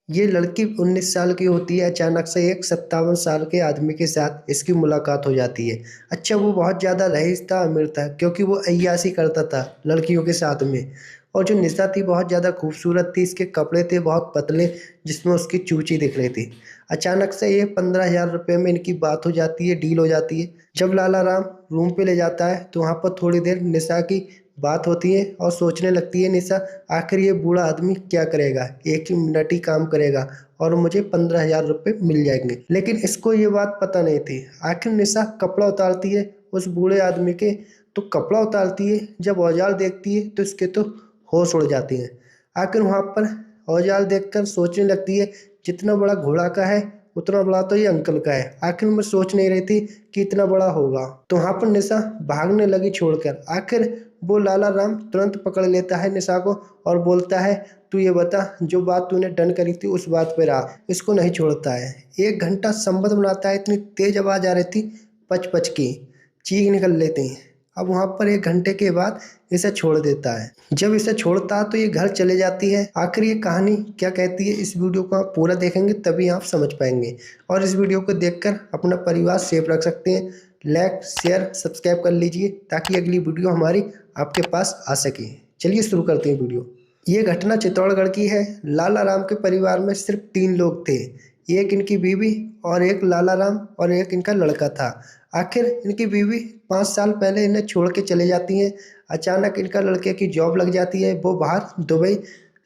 ये लड़की 19 साल की होती है। अचानक से एक 57 साल के आदमी के साथ इसकी मुलाकात हो जाती है। अच्छा, वो बहुत ज़्यादा रईस था, अमीर था, क्योंकि वो अय्याशी करता था लड़कियों के साथ में। और जो निशा थी बहुत ज़्यादा खूबसूरत थी, इसके कपड़े थे बहुत पतले, जिसमें उसकी चूची दिख रही थी। अचानक से ये 15,000 रुपये में इनकी बात हो जाती है, डील हो जाती है। जब लाला राम रूम पे ले जाता है तो वहाँ पर थोड़ी देर निशा की बात होती है और सोचने लगती है निशा, आखिर ये बूढ़ा आदमी क्या करेगा, एक ही मिनट ही काम करेगा और मुझे 15,000 रुपये मिल जाएंगे। लेकिन इसको ये बात पता नहीं थी। आखिर निशा कपड़ा उतारती है उस बूढ़े आदमी के, तो कपड़ा उतारती है, जब औजार देखती है तो इसके तो होश उड़ जाती है। आखिर वहाँ पर औजार देखकर सोचने लगती है, जितना बड़ा घोड़ा का है उतना बड़ा तो ये अंकल का है। आखिर मैं सोच नहीं रही थी कि इतना बड़ा होगा। तो वहाँ पर निशा भागने लगी छोड़कर। आखिर वो लाला राम तुरंत पकड़ लेता है निशा को और बोलता है, तू ये बता, जो बात तूने डन करी थी उस बात पे रहा। इसको नहीं छोड़ता है। 1 घंटा संबंध बनाता है, इतनी तेज आवाज आ रही थी, पच पच की चीख निकल लेती हैं। अब वहाँ पर 1 घंटे के बाद इसे छोड़ देता है। जब इसे छोड़ता है तो ये घर चले जाती है। आखिर ये कहानी क्या कहती है, इस वीडियो को आप पूरा देखेंगे तभी आप समझ पाएंगे। और इस वीडियो को देखकर अपना परिवार सेफ रख सकते हैं। लाइक शेयर सब्सक्राइब कर लीजिए ताकि अगली वीडियो हमारी आपके पास आ सके। चलिए शुरू करते हैं वीडियो। ये घटना चित्तौड़गढ़ की है। लाला राम के परिवार में सिर्फ 3 लोग थे। एक इनकी बीवी और एक लाला राम और एक इनका लड़का था। आखिर इनकी बीवी 5 साल पहले इन्हें छोड़ के चले जाती हैं। अचानक इनका लड़के की जॉब लग जाती है, वो बाहर दुबई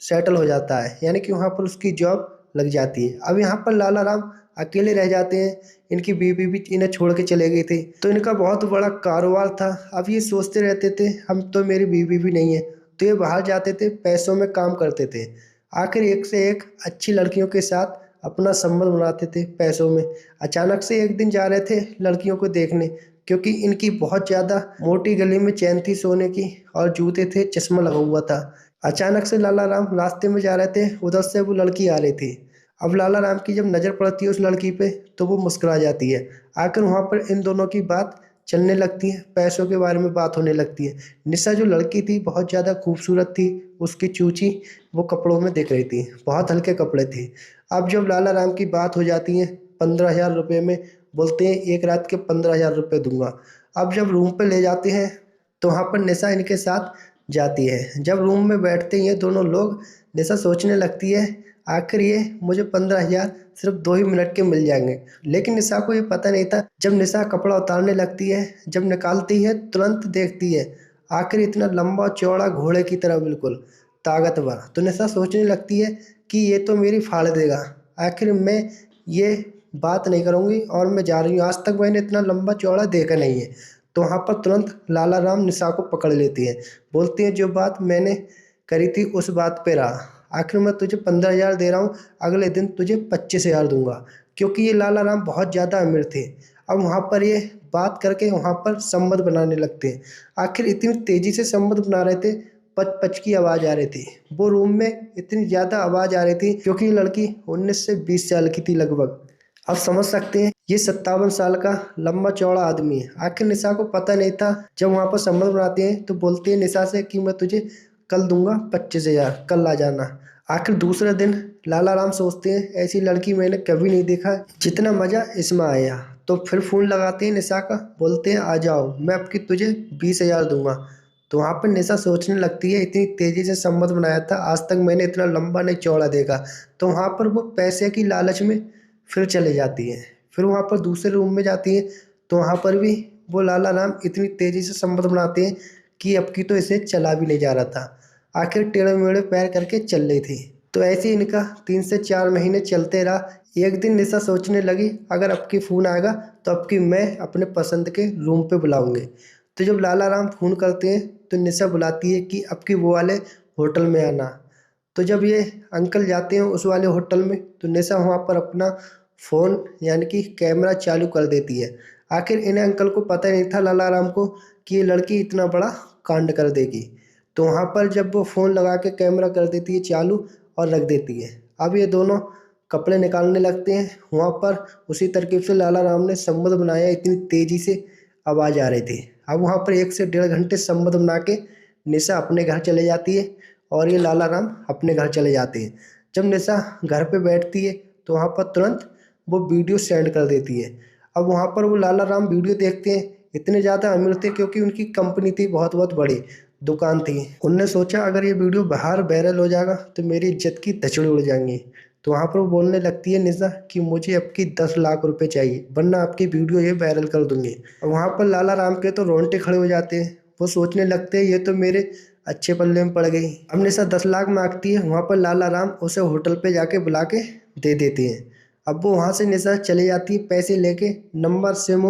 सेटल हो जाता है, यानी कि वहाँ पर उसकी जॉब लग जाती है। अब यहाँ पर लाला राम अकेले रह जाते हैं। इनकी बीवी भी इन्हें छोड़ के चले गई थी, तो इनका बहुत बड़ा कारोबार था। अब ये सोचते रहते थे, हम तो, मेरी बीवी भी नहीं है, तो ये बाहर जाते थे, पैसों में काम करते थे। आखिर एक से एक अच्छी लड़कियों के साथ अपना संबंध बनाते थे पैसों में। अचानक से एक दिन जा रहे थे लड़कियों को देखने, क्योंकि इनकी बहुत ज़्यादा मोटी गली में चैन थी सोने की और जूते थे, चश्मा लगा हुआ था। अचानक से लाला राम रास्ते में जा रहे थे, उधर से वो लड़की आ रही थी। अब लाला राम की जब नज़र पड़ती है उस लड़की पे तो वो मुस्कुरा जाती है। आखिर वहाँ पर इन दोनों की बात चलने लगती है, पैसों के बारे में बात होने लगती है। निशा जो लड़की थी बहुत ज़्यादा खूबसूरत थी, उसकी चूची वो कपड़ों में दिख रही थी, बहुत हल्के कपड़े थे। अब जब लाला राम की बात हो जाती है 15,000 रुपये में, बोलते हैं एक रात के 15,000 रुपये दूंगा। अब जब रूम पे ले जाते हैं तो वहाँ पर निशा इनके साथ जाती है। जब रूम में बैठते हैं ये दोनों लोग, निशा सोचने लगती है, आखिर ये मुझे 15,000 सिर्फ 2 ही मिनट के मिल जाएंगे। लेकिन निशा को ये पता नहीं था। जब निशा कपड़ा उतारने लगती है, जब निकालती है, तुरंत देखती है आखिर इतना लंबा चौड़ा घोड़े की तरह बिल्कुल ताकतवर। तो निशा सोचने लगती है कि ये तो मेरी फाड़ देगा। आखिर मैं ये बात नहीं करूँगी और मैं जा रही हूँ, आज तक मैंने इतना लंबा चौड़ा देखा नहीं है। तो वहाँ पर तुरंत लाला राम निशा को पकड़ लेती है, बोलती है, जो बात मैंने करी थी उस बात पे रहा। आखिर मैं तुझे 15,000 दे रहा हूँ, अगले दिन तुझे 25,000 दूंगा। क्योंकि ये लाला राम बहुत ज़्यादा अमीर थे। अब वहाँ पर ये बात करके वहाँ पर संबंध बनाने लगते हैं। आखिर इतनी तेज़ी से संबंध बना रहे थे, पच पच की आवाज़ आ रही थी। वो रूम में इतनी ज़्यादा आवाज़ आ रही थी क्योंकि ये लड़की 19 से 20 साल की थी लगभग। आप समझ सकते हैं ये 57 साल का लंबा चौड़ा आदमी है। आखिर निशा को पता नहीं था। जब वहाँ पर संबंध बनाते हैं तो बोलते हैं निशा से कि मैं तुझे कल दूंगा 25,000, कल आ जाना। आखिर दूसरे दिन लाला राम सोचते हैं, ऐसी लड़की मैंने कभी नहीं देखा, जितना मज़ा इसमें आया। तो फिर फ़ोन लगाते हैं निशा का, बोलते हैं आ जाओ, मैं अब की तुझे 20,000 दूंगा। तो वहाँ पर निशा सोचने लगती है, इतनी तेज़ी से संबंध बनाया था, आज तक मैंने इतना लंबा नहीं चौड़ा देखा। तो वहाँ पर वो पैसे की लालच में फिर चले जाती है। फिर वहाँ पर दूसरे रूम में जाती है तो वहाँ पर भी वो लाला राम इतनी तेज़ी से संबंध बनाते हैं कि अब की तो इसे चला भी नहीं जा रहा था। आखिर टेढ़े मेढ़े पैर करके चल रही थी। तो ऐसे ही इनका 3 से 4 महीने चलते रहा। एक दिन निशा सोचने लगी, अगर अब की फ़ोन आएगा तो अब की मैं अपने पसंद के रूम पे बुलाऊंगे। तो जब लाला राम फ़ोन करते हैं तो निशा बुलाती है कि अब की वो वाले होटल में आना। तो जब ये अंकल जाते हैं उस वाले होटल में तो निशा वहाँ पर अपना फ़ोन यानी कि कैमरा चालू कर देती है। आखिर इन्हें अंकल को पता नहीं था लाला राम को कि ये लड़की इतना बड़ा कांड कर देगी। तो वहाँ पर जब वो फ़ोन लगा के कैमरा कर देती है चालू और रख देती है। अब ये दोनों कपड़े निकालने लगते हैं। वहाँ पर उसी तरकीब से लाला राम ने संबंध बनाया, इतनी तेज़ी से आवाज़ आ रही थी। अब वहाँ पर 1 से 1.5 घंटे संबंध बना के निशा अपने घर चले जाती है और ये लाला राम अपने घर चले जाते हैं। जब निशा घर पे बैठती है तो वहाँ पर तुरंत वो वीडियो सेंड कर देती है। अब वहाँ पर वो लाला राम वीडियो देखते हैं। इतने ज़्यादा अमीर थे क्योंकि उनकी कंपनी थी, बहुत बहुत बड़ी दुकान थी। उनने सोचा अगर ये वीडियो बाहर वायरल हो जाएगा तो मेरी इज्जत की धचड़ी उड़ जाएंगी। तो वहाँ पर वो बोलने लगती है निशा कि मुझे आपकी 10 लाख रुपए चाहिए, वरना आपकी वीडियो ये वायरल कर दूंगी। और वहाँ पर लाला राम के तो रोंगटे खड़े हो जाते हैं। वो सोचने लगते हैं ये तो मेरे अच्छे पल्ले में पड़ गई। अब निशा 10 लाख मांगती है। वहाँ पर लाला राम उसे होटल पे जाके बुला के दे देते हैं। अब वो वहाँ से निशा चली जाती है, पैसे लेके नंबर सिम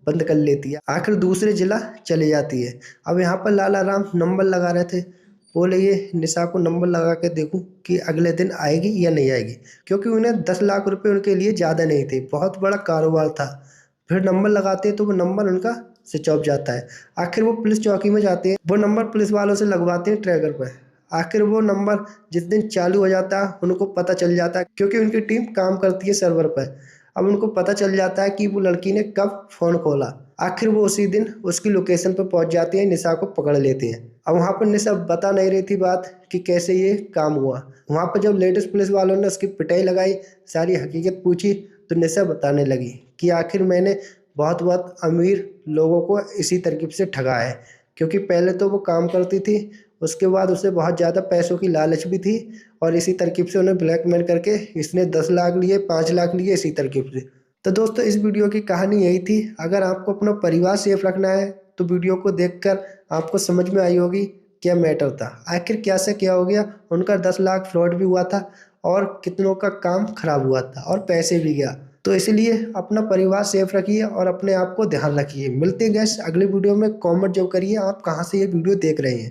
बंद कर लेती है। आखिर दूसरे जिला चली जाती है। अब यहाँ पर लाला राम नंबर लगा रहे थे। बोले ये निशा को नंबर लगा के देखूं कि अगले दिन आएगी या नहीं आएगी, क्योंकि उन्हें 10 लाख रुपए उनके लिए ज़्यादा नहीं थे, बहुत बड़ा कारोबार था। फिर नंबर लगाते हैं तो वो नंबर उनका स्विच ऑफ जाता है। आखिर वो पुलिस चौकी में जाते हैं, वो नंबर पुलिस वालों से लगवाते हैं ट्रैकर पर। आखिर वो नंबर जिस दिन चालू हो जाता है उनको पता चल जाता है, क्योंकि उनकी टीम काम करती है सर्वर पर। अब उनको पता चल जाता है कि वो लड़की ने कब फ़ोन खोला। आखिर वो उसी दिन उसकी लोकेशन पर पहुंच जाते हैं, निशा को पकड़ लेते हैं। अब वहाँ पर निशा बता नहीं रही थी बात कि कैसे ये काम हुआ। वहाँ पर जब लेटेस्ट पुलिस वालों ने उसकी पिटाई लगाई, सारी हकीकत पूछी, तो निशा बताने लगी कि आखिर मैंने बहुत बहुत अमीर लोगों को इसी तरकीब से ठगा है। क्योंकि पहले तो वो काम करती थी, उसके बाद उसे बहुत ज़्यादा पैसों की लालच भी थी, और इसी तरकीब से उन्हें ब्लैकमेल करके इसने 10 लाख लिए, 5 लाख लिए, इसी तरकीब से। तो दोस्तों इस वीडियो की कहानी यही थी। अगर आपको अपना परिवार सेफ रखना है तो वीडियो को देखकर आपको समझ में आई होगी क्या मैटर था, आखिर क्या से क्या हो गया। उनका 10 लाख फ्रॉड भी हुआ था और कितनों का काम खराब हुआ था और पैसे भी गया। तो इसलिए अपना परिवार सेफ रखिए और अपने आप को ध्यान रखिए। मिलते हैं गैस अगले वीडियो में। कमेंट जो करिए आप कहाँ से ये वीडियो देख रहे हैं।